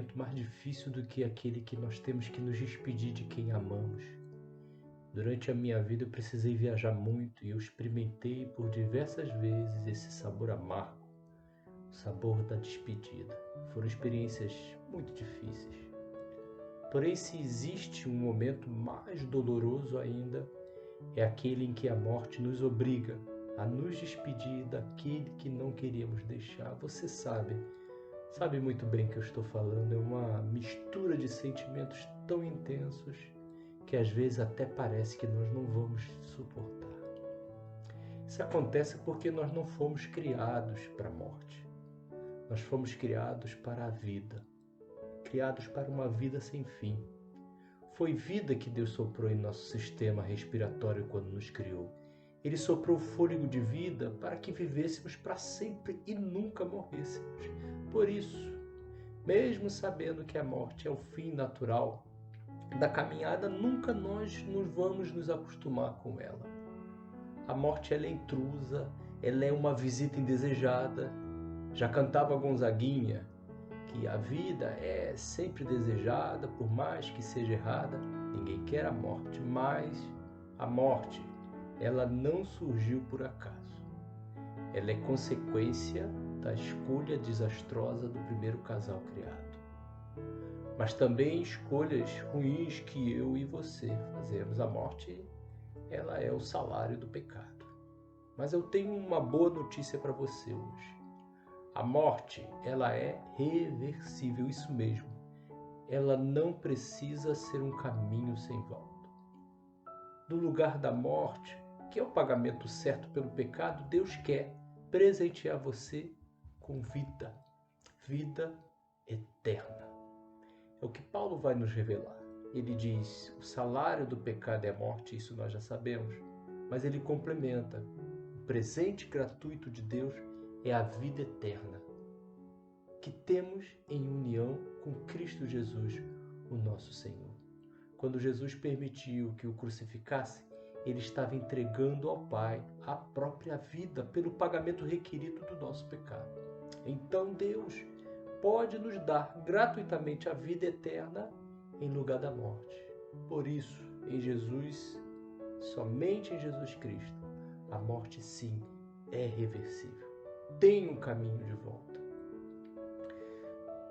momento mais difícil do que aquele que nós temos que nos despedir de quem amamos. Durante a minha vida eu precisei viajar muito e eu experimentei por diversas vezes esse sabor amargo, o sabor da despedida. Foram experiências muito difíceis. Porém, se existe um momento mais doloroso ainda, é aquele em que a morte nos obriga a nos despedir daquele que não queríamos deixar. Você sabe muito bem o que eu estou falando. É uma mistura de sentimentos tão intensos que às vezes até parece que nós não vamos suportar. Isso acontece porque nós não fomos criados para a morte. Nós fomos criados para a vida, criados para uma vida sem fim. Foi vida que Deus soprou em nosso sistema respiratório quando nos criou. Ele soprou o fôlego de vida para que vivêssemos para sempre e nunca morrêssemos. Por isso, mesmo sabendo que a morte é o fim natural da caminhada, nunca nós vamos nos acostumar com ela. A morte, ela é intrusa, ela é uma visita indesejada. Já cantava Gonzaguinha que a vida é sempre desejada, por mais que seja errada. Ninguém quer a morte, mas a morte, ela não surgiu por acaso. Ela é consequência da escolha desastrosa do primeiro casal criado. Mas também escolhas ruins que eu e você fazemos. A morte, ela é o salário do pecado. Mas eu tenho uma boa notícia para você hoje. A morte, ela é reversível, isso mesmo. Ela não precisa ser um caminho sem volta. No lugar da morte, que é o pagamento certo pelo pecado, Deus quer presentear você com vida, vida eterna. É o que Paulo vai nos revelar. Ele diz, o salário do pecado é a morte, isso nós já sabemos, mas ele complementa, o presente gratuito de Deus é a vida eterna, que temos em união com Cristo Jesus, o nosso Senhor. Quando Jesus permitiu que o crucificasse, ele estava entregando ao Pai a própria vida pelo pagamento requerido do nosso pecado. Então Deus pode nos dar gratuitamente a vida eterna em lugar da morte. Por isso, em Jesus, somente em Jesus Cristo, a morte sim é reversível. Tem um caminho de volta.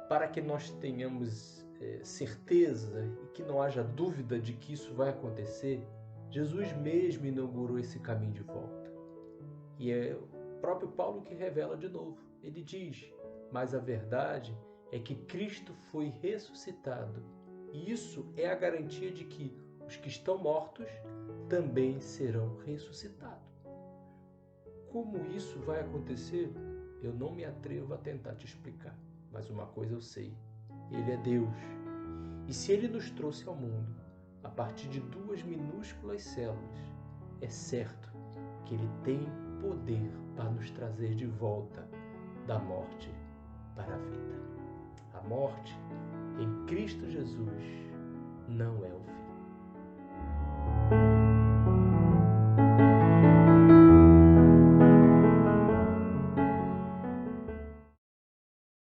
Para que nós tenhamos certeza e que não haja dúvida de que isso vai acontecer, Jesus mesmo inaugurou esse caminho de volta. E é o próprio Paulo que revela de novo. Ele diz, mas a verdade é que Cristo foi ressuscitado. E isso é a garantia de que os que estão mortos também serão ressuscitados. Como isso vai acontecer, eu não me atrevo a tentar te explicar. Mas uma coisa eu sei, Ele é Deus. E se Ele nos trouxe ao mundo a partir de 2 minúsculas células, é certo que Ele tem poder para nos trazer de volta da morte para a vida. A morte em Cristo Jesus não é o fim.